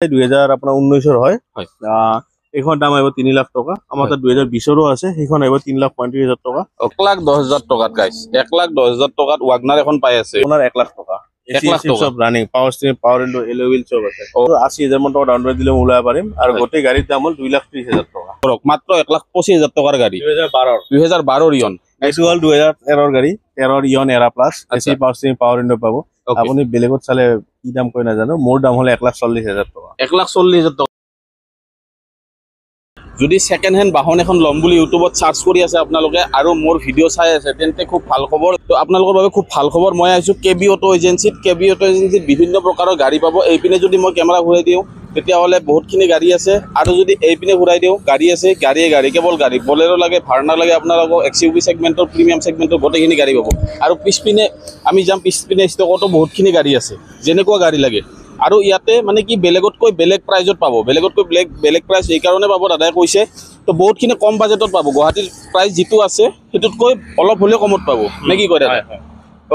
2000 আপোনাৰ 19 হয় এইখন দাম আহিব 3 লাখ টকা আমাৰ তাত 2020 আছে সেইখন আহিব 3,35,000 টকা 1,10,000 টকাত গাইস 1,10,000 টকাত ওয়াগনার এখন পাই আছে আপোনাৰ 1 লাখ টকা 1 লাখ টকা সব রানিং পাওয়ার স্টিয়ারিং পাওয়ার উইন্ডো এলও হুইল সব আছে 80,000 মান টাকা ডাউন পেমেন্ট দিলে ওলাই পাৰিম আৰু গোটেই গাড়ীৰ দাম হল 2,30,000 টকা মাত্র 1,25,000 টাকার গাড়ি 2012 ইয়ন এইটো হল 2013 গাড়ী 13 ইয়ন এৰা plus AC power স্টিয়াৰিং power window পাব আপুনি বেলেগত চালে কি দাম কই নাজানো মোৰ দাম হল 1,40,000 টকা 1,40,000 টাকা যদি সেকেন্ড হ্যান্ড বাহন এখন লম বুলি ইউটিউবত সার্চ কৰি আছে আপোনালোকে আৰু মোৰ ভিডিও চাই আছে তেন্তে খুব ভাল খবৰ তো আপোনালোকৰ বাবে খুব ভাল খবৰ মই আইছো কেবি অটো এজেন্সিত বিভিন্ন প্ৰকাৰৰ গাড়ী পাব এইপিনে যদি মই কেমেৰা ঘূৰাই দিওঁ তেতিয়া হলে বহুতখিনি গাড়ী আছে আৰু যদি এইপিনে ঘূৰাই দিওঁ গাড়ী আছে গাড়ী কেৱল গাড়ী বলেৰো লাগে ভাৰ্না লাগে আপোনালোকক এক্সইউভি সেগমেন্টৰ প্ৰিমিয়াম সেগমেন্টৰ গোটেইখিনি গাড়ী পাব আৰু পিছপিনে আমি যাম পিছপিনে ষ্টকতো বহুতখিনি গাড়ী আছে যেনেকুৱা গাড়ী লাগে আৰু ইয়াতে মানে কি বেলেগতকৈ বেলেগ প্ৰাইজত পাব বেলেগতকৈ বেলেগ প্ৰাইজ এই কাৰণে পাব দাদাই কৈছে তো বহুতখিনি কম বাজেটত পাব গুৱাহাটীৰ প্ৰাইজ যিটো আছে সেটোতকৈ অলপ হলেও কমত পাব নে কি কয় দাদা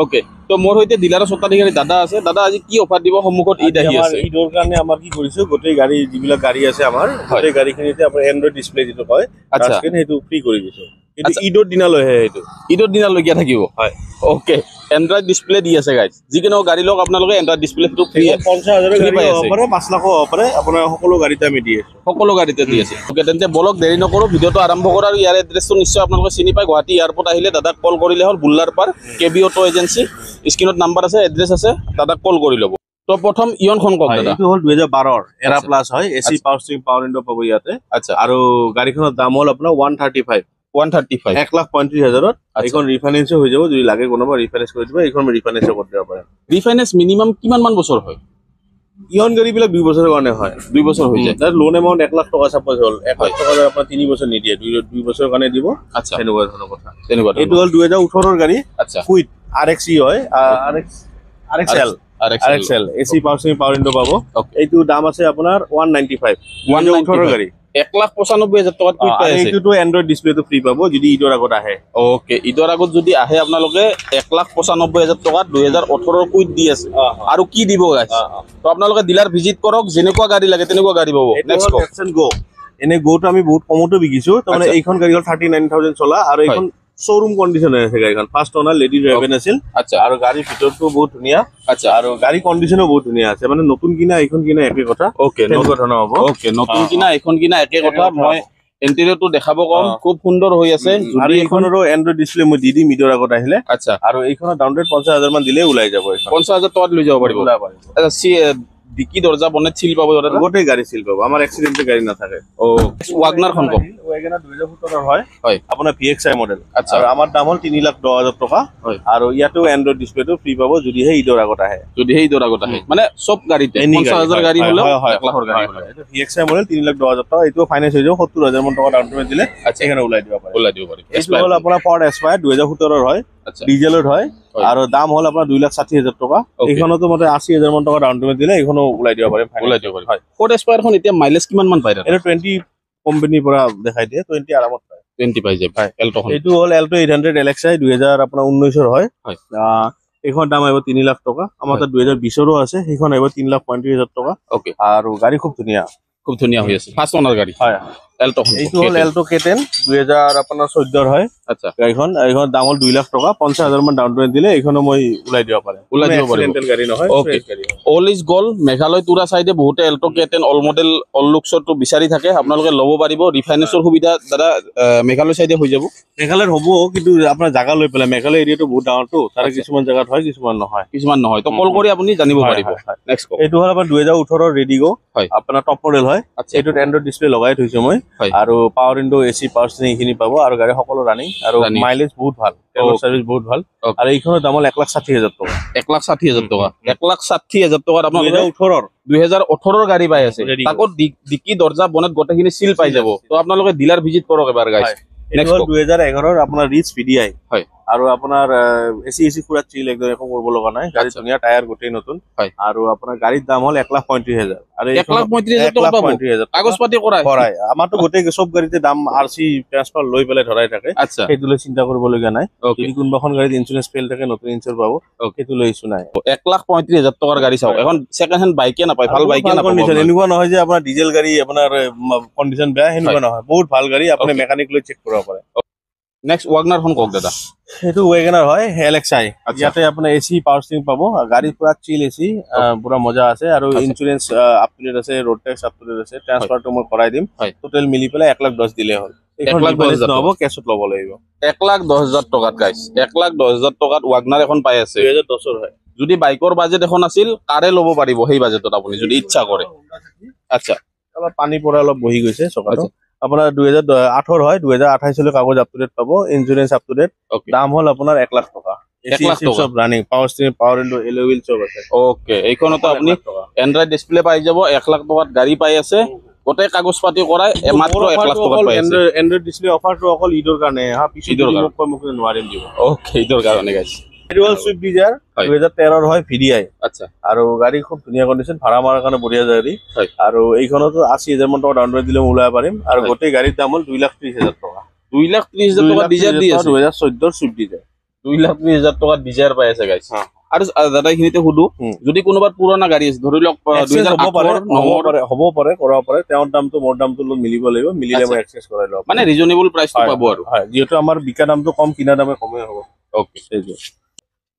ওকে তো মোৰ হৈতে ডিলাৰৰ স্বত্বাধিকাৰী দাদা আছে দাদা আজি কি অফাৰ দিব সন্মুখত ঈদ আহি আছে ঈদৰ কাৰণে আমাৰ কি কৰিছো গোটেই গাড়ী যিবিলাক গাড়ী আছে আমাৰ গোটেই গাড়ীখিনিতে আপোনাৰ এন্ড্ৰইড ডিসপ্লে যেটো কয় আচ্ছা সেইটো ফ্ৰী কৰি দিছো এটো ঈদৰ দিনালৈহে এইটো ঈদৰ দিনালৈকে থাকিব হয় ওকে এন্ড্ৰইড ডিসপ্লে দি আছে গাইস যিকোনো গাড়ী লওক আপোনালোকে এন্ড্ৰইড ডিসপ্লেটো ফ্ৰী 50,000 গাড়ী পাই আছে পাৰে 5 লাখ পাৰে আপোনাৰ সকলো গাড়ীতে আমি দি আছো সকলো গাড়ীতে দি আছে ওকে তেন্তে বলক দেৰি নকৰো ভিডিওটো আৰম্ভ কৰা আৰু ইয়াৰ এড্ৰেছটো নিশ্চয় আপোনালোকে চিনি পায় গুৱাহাটী এয়াৰপোৰ্ট আহিলে দাদাক কল কৰিলে হ'ল বুল্লাৰ পাৰ কেবি অটো এজেন্সি স্ক্ৰিনত নাম্বাৰ আছে এড্ৰেছ আছে দাদাক কল কৰি ল'ব তো প্ৰথম ইয়নখন কক দাদা এইটো হ'ল 2012 এৰা প্লাস হয় এসি পাওয়াৰ স্টিয়াৰিং পাওয়াৰ উইন্ডো পাব ইয়াতে আচ্ছা আৰু গাড়ীখনৰ দাম হ'ল আপোনাৰ 135 1,35,000 এইখন ৰিফাইনেন্স হৈ যাব যদি লাগে কোনোবা ৰিফাইনেন্স কৰি দিব এইখন ৰিফাইনেন্স কৰি দিব পাৰে ৰিফাইনেন্স মিনিমাম কিমান মান বছৰ হয় ইয়ন গাড়ীবিলাক 2 বছৰৰ কাৰণে হয় 2 বছৰ হৈ যায় তাৰ লোন এমাউন্ট 1 লাখ টকা সাপোজ হ'ল 1 লাখ টকা আপোনাৰ 3 বছৰ নিদিয়ে 2 বছৰৰ কাৰণে দিব আচ্ছা এনেকুৱা ধৰণৰ কথা এইটো হ'ল 2018 ৰ গাড়ী আচ্ছা কুইট RXE হয় RXL AC power স্টিয়াৰিং power window পাব এইটো দাম আছে আপোনাৰ 195 2018 গাড়ী 1,95,000 টকাত কুইট পাই আছে এইটো এন্ড্ৰইড ডিসপ্লেটো ফ্ৰী পাব যদি ঈদৰ আগত আহে ওকে ঈদৰ আগত যদি আহে আপোনালোকে 1,95,000 টকাত 2018 ৰ কুইট দি আছে আৰু কি দিব গাইস তো আপোনালোকে ডিলাৰ ভিজিট কৰক যেনেকুৱা গাড়ী লাগে তেনেকুৱা গাড়ী পাব নেক্সট নেক্সট গো এনে গোটো আমি বহুত কমতো বিকিছো তাৰমানে এইখন গাড়ী হ'ল 39,000 চলা আৰু এইখন শোৰুম কন্ডিশন আছে গাড়ীখন ফাৰ্স্ট ওনাৰ লেডি ড্ৰাইভাৰ আছিল আচ্ছা আৰু গাড়ীৰ ভিতৰটো বহুত ধুনীয়া আচ্ছা আৰু গাড়ী কন্ডিশনো বহুত ধুনীয়া আছে মানে নতুন কিনা এইখন কিনা একে কথা ওকে নতুন ধৰণৰ হ'ব ওকে নতুন কিনা এইখন কিনা একে কথা মই ইন্টেৰিয়ৰটো দেখাব কম খুব সুন্দৰ হৈ আছে যদি এইখনৰো এন্ড্ৰইড ডিসপ্লে মই দি দিম ঈদৰ আগত আহিলে আচ্ছা আৰু এইখনৰ ডাউন ৰেট 50,000 মান দিলে ওলাই যাব এইখন 50,000 টকাত লৈ যাব পাৰিব আচ্ছা ডিকি দরজা বনেট সিল পাবো দাদা গোটেই গাড়ী সিল পাবো আমার এক্সিডেন্টে গাড়ী নাথাকে ও ওয়াগনার খন কম ওয়াগনার 2017 হয় হয় আপোনাৰ VXI মডেল আচ্ছা আৰু আমাৰ দাম হ'ল 3,10,000 টকা হয় আৰু ইয়াতো এন্ড্ৰইড ডিসপ্লেটো ফ্ৰী পাব যদি হে ঈদৰ আগত আহে মানে সব গাড়ীতে 50,000 গাড়ী হলো 1 লাখৰ গাড়ী হলো এটা VXI মডেল 3,10,000 টকা এইটো ফাইনান্স হৈ যাব 70,000 মান টকা ডাউন পেমেন্ট দিলে এখানে ওলাই দিব পাৰি এইটো হ'ল আপোনাৰ ফৰ্ড এস্পায়াৰ 2017 হয় ডিজেলৰ হয় আৰু দাম হ'ল আপোনাৰ 2,60,000 টকা এইখনতো মতে 80,000 মান টকা ডাউন পেমেন্ট দিলে এইখনো ওলাই দিব পাৰি হয় ফৰ্ড এস্পায়াৰখন এতিয়া মাইলেজ কিমান মান পায় এটা 20 কোম্পানীৰ পৰা দেখাই দিয়ে 20 আৰামত পায় 20 পাই যায় এল্টোখন এইটো হ'ল এল্টো 800 LXI 2019 হয় এইখন দাম আহিব 3 লাখ টকা আমাৰ তাত 2020 আছে সেইখন আহিব 3,35,000 টকা ওকে আৰু গাড়ী খুব ধুনীয়া হৈ আছে ফাৰ্স্ট ওনাৰ গাড়ী হয় এল্টো এইটো হ'ল এল্টো K10 2014 হয় আচ্ছা গাড়ীখন দাম হ'ল 2 লাখ টকা 50,000 মান ডাউন পেমেন্ট দিলে এইখনো মই ওলাই দিব পাৰিম গাড়ী নহয় okay all is goal Meghalaya Tura সাইডে বহুতে এল্টো K10 অল মডেল অল লুকছটো বিচাৰি থাকে আপোনালোকে ল'ব পাৰিব ৰিফাইনেন্সৰ সুবিধা দাদা মেঘালয় সাইডে হৈ যাব মেঘালয়ৰ হ'ব কিন্তু আপোনাৰ জাগা লৈ পেলাই মেঘালয় এৰিয়াটো বহুত ডাঙৰটো তাৰে কিছুমান জাগাত হয় কিছুমান নহয় তো কল কৰি আপুনি জানিব পাৰিব নেক্সট এইটো হ'ল আপোনাৰ 2018 ৰেডিগো হয় আপোনাৰ টপ মডেল হয় এইটোত এন্ড্ৰইড ডিসপ্লে লগাই থৈছো মই আৰু পাৱাৰ উইন্ডো এসি পাওয়াৰ স্টিয়াৰিং এইখিনি পাব আৰু গাড়ী সকলো ৰানিং আৰু মাইলেজ বহুত ভাল তেলৰ সাৰ্ভিস বহুত ভাল আৰু এইখনৰ দাম হ'ল 1,60,000 টকা 1,60,000 টকা 1,60,000 টকাত আপোনালোকে 2018 গাড়ী পাই আছে তাকো ডিকি দরজা বনেট গোটেইখিনি সিল পাই যাব তো আপোনালোকে ডিলাৰ ভিজিট কৰক এবাৰ গাইস নেক্সট 2011 আপোনাৰ ৰিচ VDI হয় আৰু আপোনাৰ এচি পুৰা চিল একদম একো কৰিব লগা নাই গাড়ী ধুনীয়া টায়াৰ গোটেই নতুন আৰু আপোনাৰ গাড়ীৰ দাম হ'ল 1,35,000 আৰু 1,35,000 কাগজ পাতি কৰাই আমাৰতো গোটেই চব গাড়ীতে দাম আৰচি ট্ৰান্সফাৰ লৈ পেলাই ধৰাই থাকে সেইটো লৈ চিন্তা কৰিবলগীয়া নাই যদি কোনোবাখন গাড়ীত ইঞ্চুৰেঞ্চ ফেইল থাকে নতুন ইঞ্চুৰ পাব সেইটো লৈ ইছ্যু নাই 1,35,000 টকাৰ গাড়ী চাওক এখন সেকেন্ড হেণ্ড বাইকে নাপায় ভাল বাইকে নাপায় এনেকুৱা নহয় যে আপোনাৰ ডিজেল গাড়ী আপোনাৰ কণ্ডিশ্যন বেয়া সেনেকুৱা নহয় বহুত ভাল গাড়ী আপুনি মেকানিক লৈ চেক কৰিব পাৰে নেক্সট ওয়াগনাৰ খন কক দাদা সেইটো ওয়েগনাৰ হয় LXi ইয়াতে আপোনাৰ এসি পাৱাৰ স্টিং পাব গাড়ী পুৰা চিল এসি পুৰা মজা আছে আৰু ইন্সুৰেন্স আপ টু ডেট আছে road tax up to date আছে ট্ৰান্সফাৰটো মই কৰাই দিম টোটাল মিলি পেলাই 1,10,000 দিলে হ'ল 1,10,000 হ'ব কেছত ল'ব লাগিব 1,10,000 টকাত গাইস 1,10,000 টকাত ওয়াগনার এখন পাই আছে 2010 হয় যদি বাইকৰ বাজেট এখন আছিল কাৰে ল'ব পাৰিব সেই বাজেটত আপুনি যদি ইচ্ছা কৰে আচ্ছা অলপ পানী পৰা অলপ বহি গৈছে চকাটো আপোনাৰ 2018 হয় 2028 লৈ কাগজ আপ টু ডেট পাব ইন্সুৰেন্স আপ টু ডেট দাম হ'ল আপোনাৰ 1,00,000 টকা 1,00,000 টকা সব running power steering power window alloy wheel সব আছে ওকে এইখনতো আপুনি এন্ড্ৰইড ডিসপ্লে পাই যাব 1,00,000 টকাত গাড়ী পাই আছে গোটেই কাগজ পাতি কৰাই মাত্ৰ 1,00,000 টকাত পাই আছে এন্ড্ৰইড ডিসপ্লে অফাৰটো অকল ঈদৰ কাৰণে হা পিছৰ মোক নোৱাৰিম দিব ওকে ঈদৰ কাৰণে গাইস ডুৱেল সুইফট ডিজায়াৰ 2013 হয় VDI আচ্ছা আৰু গাড়ী খুব ধুনীয়া কণ্ডিশ্যন ভাড়া মাৰাৰ কাৰণে বঢ়িয়া গাড়ী আৰু এইখনতো 80,000 মান টকা ডাউন পেমেণ্ট দিলে ওলাব পাৰিম আৰু গোটেই গাড়ীৰ দাম হ'ল 2,30,000 টকা 2,30,000 টকা ডিজায়াৰ দি আছে 2014 সুইফট ডিজায়াৰ 2,30,000 টকা ডিজায়াৰ পাই আছে গাইস আৰু দাদা এইখিনিতে সুধো যদি কোনোবা পুৰণা গাড়ী আছে ধৰি লওক 2008 হ'ব পাৰে কৰাব পাৰে তেওঁৰ দামটো মোৰ দামটো লগত মিলিব লাগিব মিলিলে মই এক্সেস কৰাই লম মানে ৰিজনেবল প্ৰাইচটো পাব আৰু হয় যেহেতু আমাৰ বিকা দামটো কম কিনা দামে কমে হ'ব ওকে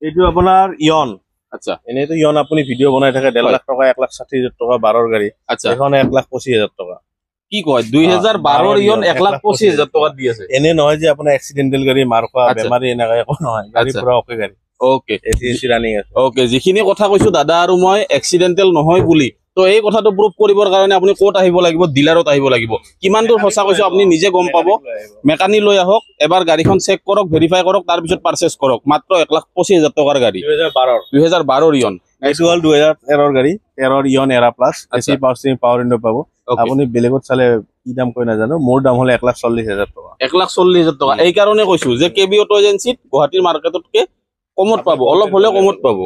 এইটো আপোনাৰ ইয়ন আচ্ছা এনেতো ইয়ন আপুনি ভিডিঅ' বনাই থাকে 1,50,000 টকা 1,60,000 টকা 12ৰ গাড়ী আচ্ছা এখন 1,25,000 টকা কি কয় 2012ৰ ইয়ন 1,25,000 টকা দি আছে এনে নহয় যে আপোনাৰ এক্সিডেন্টাল গাড়ী মাৰখোৱা বেমাৰী এনেকা একো নহয় গাড়ী পুৰা অকে গাড়ী ওকে এসি ৰানিং আছে ওকে যিখিনি কথা কৈছো দাদা আৰু মই এক্সিডেন্টাল নহয় বুলি তো এই কথাটো প্ৰুফ কৰিবৰ কাৰণে আপুনি ক'ত আহিব লাগিব ডিলাৰত আহিব লাগিব কিমান দূৰ সঁচা কৈছো আপুনি নিজে গম পাব মেকানিক লৈ আহক এবাৰ গাড়ীখন চেক কৰক ভেৰিফাই কৰক তাৰ পিছত পাৰচেজ কৰক মাত্ৰ 1,25,000 টকাৰ গাড়ী 2012 ইয়ন এইটো হ'ল 2013ৰ গাড়ী 13ৰ Eon Era plus AC power steering power window পাব আপুনি বেলেগত চালে কি দাম কৈ নাজানো মোৰ দাম হ'ল 1,40,000 টকা 1,40,000 টকা এই কাৰণে কৈছো যে কেবি অটো এজেন্সিত গুৱাহাটীৰ মাৰ্কেটতকে কমত পাব অলপ হলেও কমত পাব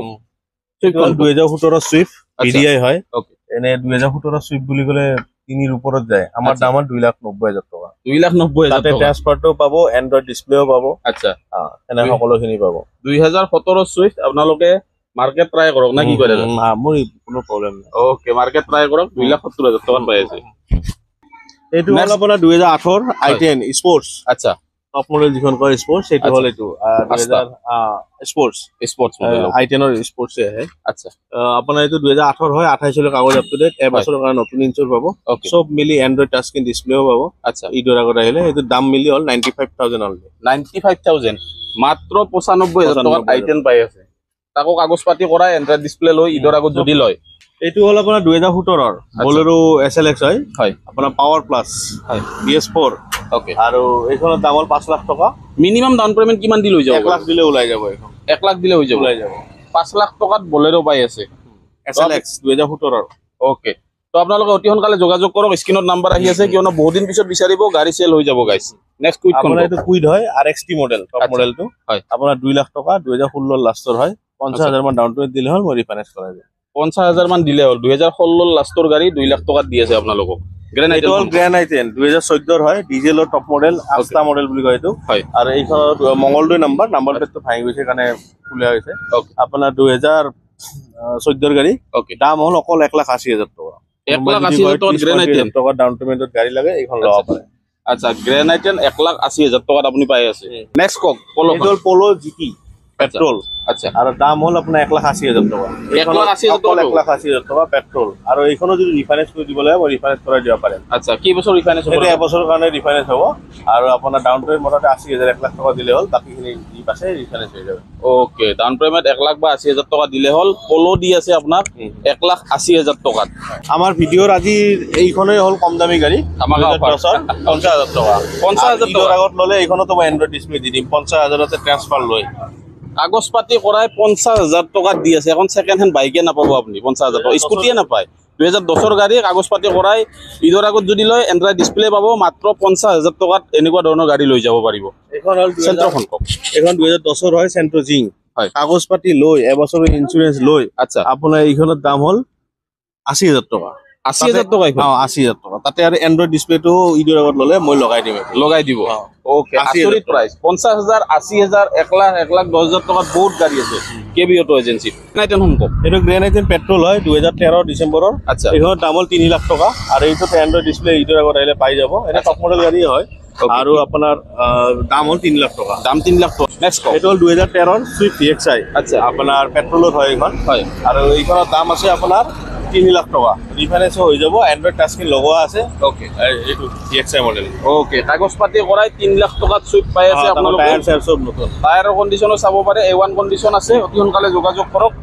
2017 সুইফট VDI হয় এনে 2017 সুইফট বুলি ক'লে 3 ওপৰত যায় আমাৰ দাম হ'ল 2,90,000 টকা 2,90,000 তাতে ট্ৰান্সফাৰটো পাব এন্ড্ৰইড ডিসপ্লেও পাব আচ্ছা এনে সকলোখিনি পাব 2017 সুইফট আপোনালোকে মাৰ্কেট ট্ৰাই কৰক না কি কৰে মোৰ কোনো প্ৰবলেম নাই ওকে মাৰ্কেট ট্ৰাই কৰক 2,70,000 টকা পাই আছে এইটো হ'ল আপোনাৰ 2008ৰ i10 স্পৰ্টছ আচ্ছা টপ মডেল যিখন কয় স্পৰ্টছ সেইটো হ'ল এইটো 2000 স্পৰ্টছ মডেল i10 ৰ স্পৰ্টছ আহে আচ্ছা আপোনাৰ এইটো 2008 হয় 28 লৈ কাগজ আপ টু ডেট এবছৰৰ কাৰণে নতুন ইঞ্চুৰ পাব সব মিলি এন্ড্ৰইড টাচ স্ক্ৰীন ডিসপ্লেও পাব আচ্ছা ঈদৰ আগত আহিলে এইটো দাম মিলি হ'ল 95,000 অনলি 95,000 মাত্ৰ 95,000 টকাত i10 পাই আছে তাকো কাগজ পাতি কৰা এন্ড্ৰইড ডিসপ্লে লৈ ঈদৰ আগত যদি লয় এইটো হ'ল আপোনাৰ 2017ৰ বলেৰো SLX হয় আপোনাৰ পাৱাৰ প্লাছ হয় BS4 ওকে আৰু এইখনৰ দাম হ'ল 5,00,000 টকা মিনিমাম ডাউন পেমেন্ট কিমান দি লৈ যাব 1,00,000 দিলে ওলাই যাব এখন 1,00,000 দিলে হৈ যাব 5,00,000 টকাত বলেৰো পাই আছে SLX 2017ৰ ওকে তো আপোনালোকে অতি সোনকালে যোগাযোগ কৰক স্ক্ৰিনত নাম্বাৰ আহি আছে কিয়নো বহুত দিন পিছত বিচাৰিব গাড়ী চেল হৈ যাব গাইস নেক্সট কুইক আপোনাৰ এইটো কুইড হয় RXT মডেল টপ মডেলটো হয় আপোনাৰ 2,00,000 টকা 2016 লাষ্টৰ হয় 50,000 মান ডাউন পেমেন্ট দিলে হ'ল মই ৰিফাইনেন্স কৰাই দিম 50,000 মান দিলে হ'ল 2016 লাষ্টৰ গাড়ী 2,00,000 টকাত দি আছে আপোনালোকক গ্ৰেণ্ড i10 2014 হয় ডিজেলৰ টপ মডেল আস্তা মডেল বুলি কয় এইটো আৰু এইখনৰ মংগলদৈ নাম্বাৰ প্লেটটো ভাঙি গৈছে কাৰণে খুলিয়া হৈছে আপোনাৰ 2014 গাড়ী দাম হ'ল অকল 1,80,000 টকা 1,80,000 টকাত গ্ৰেণ্ড i10 টকা ডাউন পেমেন্টত গাড়ী লাগে এইখন ল'ব পাৰে আচ্ছা গ্ৰেণ্ড i10 1,80,000 টকাত আপুনি পাই আছে নেক্সট কক পলো GT পেট্রোল আচ্ছা আর দাম হল আপনার 1,80,000 টাকা 1,80,000 টাকা পেট্রোল আর এইখনো যদি রিফাইনেন্স করে দিব লাগে রিফাইনেন্স করাই দিব পারেন আচ্ছা কি বছর রিফাইনেন্স হবে এটা এবছৰৰ কাৰণে ৰিফাইনেন্স হ'ব আৰু আপোনাৰ ডাউন পেমেন্ট মোটামুটি 80,000 1,00,000 টাকা দিলে হ'ল বাকিখিনি ই পাছে রিফাইনেন্স হৈ যাবে ওকে ডাউন পেমেন্ট 1,00,000 বা 80,000 টাকা দিলে হ'ল পলো দি আছে আপনার 1,80,000 টাকাত আমার ভিডিওর আজি এইখনেই হ'ল কম দামি গাড়ী আমাক 50,000 টাকা 50,000 টাকা আগত ললে এইখনো তো এন্ড্রয়েড ডিসপ্লে দি দিম 50,000তে ট্রান্সফার লৈ কাগজ পাতি কৰাই 50,000 টকা দি আছে এখন সেকেন্ড হ্যান্ড বাইকে নাপাব আপনি 50,000 টাকা স্কুটিয়ে নাপায় 2010 গাড়ী কাগজ পাতি কৰাই ঈদৰ আগত যদি লয় এন্ড্ৰইড ডিসপ্লে পাব মাত্ৰ 50,000 টকাত এনেকুৱা ধৰণৰ গাড়ী লৈ যাব পাৰিব এখন হল চেন্ট্ৰখন কওক এখন 2010 হয় চেন্ট্ৰ জিং হয় কাগজ পাতি লৈ এবছৰৰ ইন্স্যুৰেন্স লৈ আচ্ছা আপোনাৰ এইখনৰ দাম হল 80,000 টকা 80,000 টকা এখন 80,000 টকা তাতে আৰু এন্ড্ৰইড ডিসপ্লেটো ঈদৰ আগত ললে মই লগাই দিম লগাই দিব ওকে 80,000 প্ৰাইস 50,000 80,000 1 লাখ 1,10,000 টকাত বহুত গাড়ী আছে কেবি অটো এজেন্সি নাইটেন হোম কওক এইটো গ্ৰেণ্ড আইটেন পেট্ৰল হয় 2013 ডিসেম্বৰৰ আচ্ছা এইখনৰ দাম হল 3 লাখ টকা আৰু এইটোতে এন্ড্ৰইড ডিসপ্লে ঈদৰ আগত আহিলে পাই যাব এটা টপ মডেল গাড়ী হয় আৰু আপোনাৰ দাম হল 3 লাখ টকা দাম 3 লাখ টকা নেক্সট কওক এইটো হল 2013 সুইফট DXi আচ্ছা আপোনাৰ পেট্ৰলত হয় এইখন হয় আৰু এইখনৰ দাম আছে আপোনাৰ 3 লাখ টকা ৰিফাইনেন্স হৈ যাব এন্ড্ৰইড টাচ স্ক্ৰীন লগোৱা আছে ওকে এইটো DXi মডেল ওকে কাগজ পাতি কৰাই 3 লাখ টকাত সুইফট পাই আছে আপোনালোকে টায়াৰ চায়াৰ সব নতুন টায়াৰৰ কণ্ডিশ্যনো চাব পাৰে A1 কণ্ডিশ্যন আছে অতি সোনকালে যোগাযোগ কৰক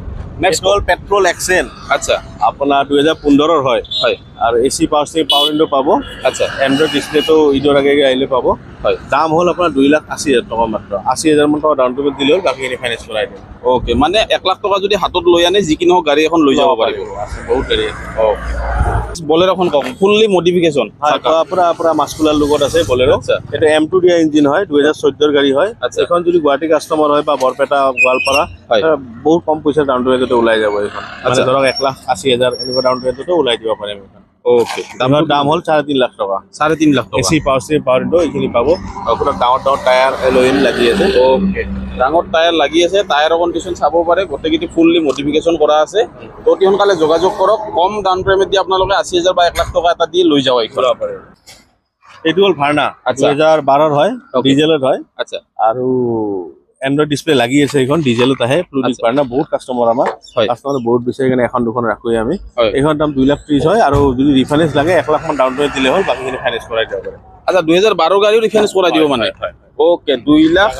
নেক্সট হল পেট্ৰল এক্সেন আচ্ছা আপোনাৰ 2015 হয় হয় আৰু এসি পাৱাৰ উইণ্ডো পাব আচ্ছা এন্ড্ৰইড ডিসপ্লেটো ঈদৰ আগে আহিলে পাব হয় দাম হল আপোনাৰ 2,80,000 টকা মাত্ৰ 80,000 মান টকা ডাউন পেমেণ্ট দিলেও বাকীখিনি ফাইনেন্স কৰাই দিম ওকে মানে 1 লাখ টকা যদি হাতত লৈ আনে যিকিনো গাড়ী এখন লৈ যাব পাৰিব আছে বহুত গাড়ী বলেৰোখন কওক ফুললি মডিফিকেশ্যন পুৰা মাস্কুলাৰ লুকত আছে বলেৰো আচ্ছা এইটো M2 দিয়া ইঞ্জিন হয় 2014 গাড়ী হয় আচ্ছা। এখন যদি গুৱাহাটী কাষ্টমাৰ হয় বা বৰপেটা গোৱালপাৰা হয়। বহুত কম পইচা ডাউন পেমেণ্টতে ওলাই যাব এইখন মানে আচ্ছা। ধৰক 1,80,000 এনেকুৱা ডাউন পেমেণ্টতে ওলাই দিব পাৰিম এইখন ওকে দাম হল 3.5 লাখ টকা 3.5 লাখ টকা এসি পাৱাৰ উইণ্ডো এইখিনি পাব আপোনাৰ ডাঙৰ টায়াৰ এল'ইন লাগি আছে ওকে ডাঙৰ টায়াৰ লাগি আছে টায়াৰৰ কণ্ডিশ্যন চাব পাৰে গোটেইকেইটি ফুললি মডিফিকেশ্যন কৰা আছে তো অতি সোনকালে যোগাযোগ কৰক কম ডাউন পেমেণ্ট দি আপোনালোকে 80,000 বা 1 লাখ টকা এটা দি লৈ যাব এইখন এইটো হল ভাৰ্না আচ্ছা। 2012 হয় ডিজেলত হয় আচ্ছা আৰু এন্ড্ৰইড ডিসপ্লে লাগি আছে এইখন ডিজেলত আহে প্লুটিক আচ্ছা। ভাৰ্না বহুত কাষ্টমাৰ আমাৰ হয় কাষ্টমাৰ বহুত বিচাৰি কাৰণে এখন দুখন ৰাখোঁ আমি হয়। এইখন দাম 2,30,000 হয় আৰু যদি ৰিফাইনেন্স লাগে 1 লাখ মান ডাউন পেমেণ্ট দিলে হ'ল বাকীখিনি ফাইনেন্স কৰাই দিব পাৰে আচ্ছা 2012 গাড়ীও ৰিফাইনেন্স কৰাই দিব মানে ওকে 2 লাখ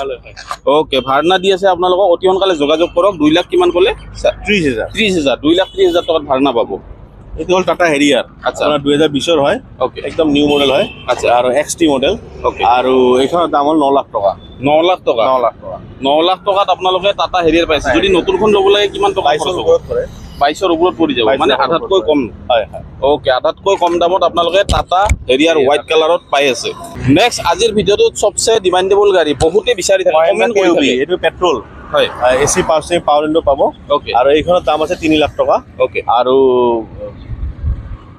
ওকে ভাৰ্না দি আছে আপোনালোকক অতি সোনকালে যোগাযোগ কৰক 2 লাখ কিমান ক'লে 30,000 30,000 2,30,000 টকাত ভাৰ্না পাব এইটো হ'ল টাটা হেৰিয়াৰ আচ্ছা। আপোনাৰ 2020 হয় ওকে একদম নিউ মডেল হয় আচ্ছা। আৰু XT মডেল ওকে আৰু এইখনৰ দাম হ'ল 9 লাখ টকা 9 লাখ টকা 9 লাখ টকা 9 লাখ টকাত আপোনালোকে টাটা হেৰিয়াৰ পাইছে যদি নতুনখন ল'ব লাগে কিমান টকা খৰচ হ'ব 22ৰ ওপৰত পৰি যাব মানে আধাতকৈ কম হয় হয় ওকে আধাতকৈ কম দামত আপোনালোকে টাটা হেৰিয়াৰ হোৱাইট কালাৰত পাই আছে নেক্সট আজিৰ ভিডিঅ'টোত সবচে ডিমাণ্ডেবল গাড়ী বহুতে বিচাৰি থাকে কমেণ্ট কৰি থাকে এইটো পেট্ৰল হয় এসি পাৱাৰ উইণ্ডো পাব ওকে আৰু এইখনৰ দাম আছে 3 লাখ টকা ওকে আৰু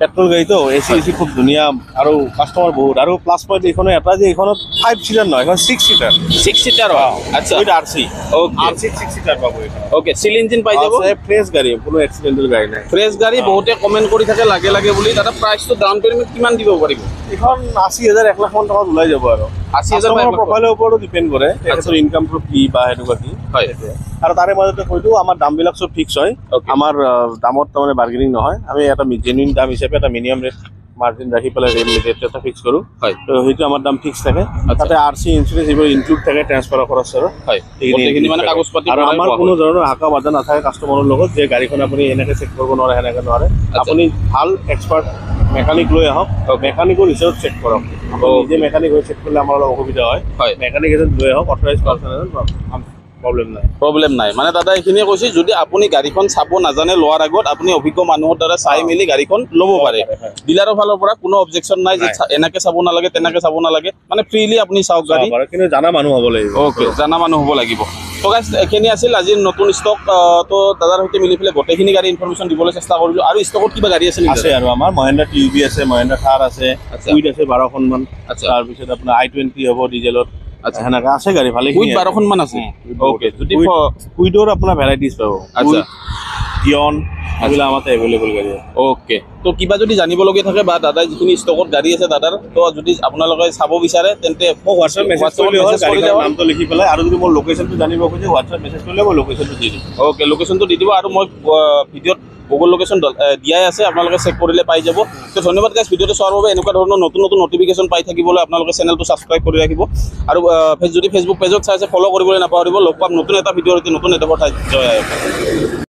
পেট্ৰল গাড়ী তো এসি খুব ধুনীয়া আৰু কাষ্টমাৰ বহুত আৰু প্লাছ পইণ্ট এইখনৰ এটা যে এইখনত 5 সিটাৰ নহয় এখন 6 সিটাৰ 6 সিটাৰ আচ্ছা উইথ আৰসি ওকে আৰসি 6 সিটাৰ পাব এইখন ওকে সিল ইঞ্জিন পাই যাব ফ্ৰেছ গাড়ী কোনো এক্সিডেণ্টেল গাড়ী নাই ফ্ৰেছ গাড়ী বহুতে কমেণ্ট কৰি থাকে লাগে লাগে বুলি দাদা প্ৰাইচটো ডাউন পেমেণ্ট কিমান দিব পাৰিব এইখন 80,000 1 লাখ মান টকাত ওলাই যাব আৰু 80,000 কাষ্টমাৰৰ প্ৰফাইলৰ ওপৰতো ডিপেণ্ড কৰে তেখেতৰ ইনকামটো কি বা এনেকুৱা কি হয় আৰু তাৰে মাজতে কৈতো আমাৰ দামবিলাক চব ফিক্স হয় Okay. আমাৰ দামত তাৰমানে বাৰ্গেনিং নহয় আমি এটা জেনুইন দাম হিচাপে এটা মিনিমাম ৰেট মাৰ্জিন ৰাখি পেলাই ৰেট এটা ফিক্স কৰোঁ হয় তো সেইটো আমাৰ দাম ফিক্স থাকে তাতে আৰসি ইঞ্চুৰেঞ্চ এইবোৰ ইনক্লুড থাকে ট্ৰান্সফাৰৰ খৰচ আৰু হয় গোটেইখিনি মানে কাগজ পাতি আৰু আমাৰ কোনো ধৰণৰ হাকা বাধা নাথাকে কাষ্টমাৰৰ লগত যে গাড়ীখন আপুনি এনেকৈ চেক কৰিব নোৱাৰে সেনেকৈ নোৱাৰে আপুনি ভাল এক্সপাৰ্ট মেকানিক লৈ আহক মেকানিকৰ ৰিচাৰ্চ চেক কৰক আপুনি নিজে মেকানিক হৈ চেক কৰিলে আমাৰ অলপ অসুবিধা হয় মেকানিক এজন লৈ আহক অথৰাইজ পাৰ্চন এজন প্ৰব্লেম নাই মানে দাদা এইখিনিয়ে কৈছে যদি আপুনি গাড়ীখন চাব নাজানে লোৱাৰ আগত আপুনি অভিজ্ঞ মানুহৰ দ্বাৰা চাই মেলি গাড়ীখন ল'ব পাৰে ডিলাৰৰ ফালৰ পৰা কোনো অবজেকশ্যন নাই যে এনেকে চাব নালাগে তেনেকে চাব নালাগে মানে ফ্ৰীলি আপুনি চাওক গাড়ী কিন্তু জানা মানুহ হ'ব লাগিব ওকে জানা মানুহ হ'ব লাগিব তো গাইজ এইখিনি আছিল আজিৰ নতুন ষ্টক তো দাদাৰ সৈতে মিলি পেলাই গোটেইখিনি গাড়ী ইনফৰমেশ্যন দিবলৈ চেষ্টা কৰিলোঁ আৰু ষ্টকত কিবা গাড়ী আছে নেকি আছে আৰু আমাৰ মহেন্দ্ৰা টিউবি আছে মহেন্দ্ৰা থাৰ আছে কুইড আছে 12খনমান তাৰপিছত আপোনাৰ I20 হ'ব ডিজেলত সেনেকা আছে গাড়ী ভালে কুইড 12খন মান আছে ওকে যদি কুইডৰ আপোনাৰ ভেৰাইটিজ পাব আচ্ছা কিয়ন এইবিলাক আমাৰ এভেইলেবল গাড়ী ওকে তো কিবা যদি জানিবলগীয়া থাকে বা দাদাই যিখিনি ষ্টকত গাড়ী আছে দাদাৰ তো যদি আপোনালোকে চাব বিচাৰে তেন্তে মোক হোৱাটছএপ মেছেজ কৰিলে হ'ল গাড়ীখনৰ নামটো লিখি পেলাই আৰু যদি মোৰ লোকেশ্যনটো জানিব খোজে হোৱাটছএপ মেছেজ কৰিলে মই লোকেশ্যনটো দি দিম ওকে লোকেশ্যনটো দি দিব আৰু মই ভিডিঅ'ত গুগল লোকেশ্যন দিয়াই আছে আপোনালোকে চেক কৰিলে পাই যাব তো ধন্যবাদ গাইজ ভিডিঅ'টো চোৱাৰ বাবে এনেকুৱা ধৰণৰ নতুন নতুন নটিফিকেশ্যন পাই থাকিবলৈ আপোনালোকে চেনেলটো ছাবস্ক্ৰাইব কৰি ৰাখিব আৰু যদি ফেচবুক পেজত চাই আছে ফ'ল' কৰিবলৈ নাপাহৰিব লগ পাম নতুন এটা ভিডিঅ'ৰ নতুন এটা ঠাইত জয় আই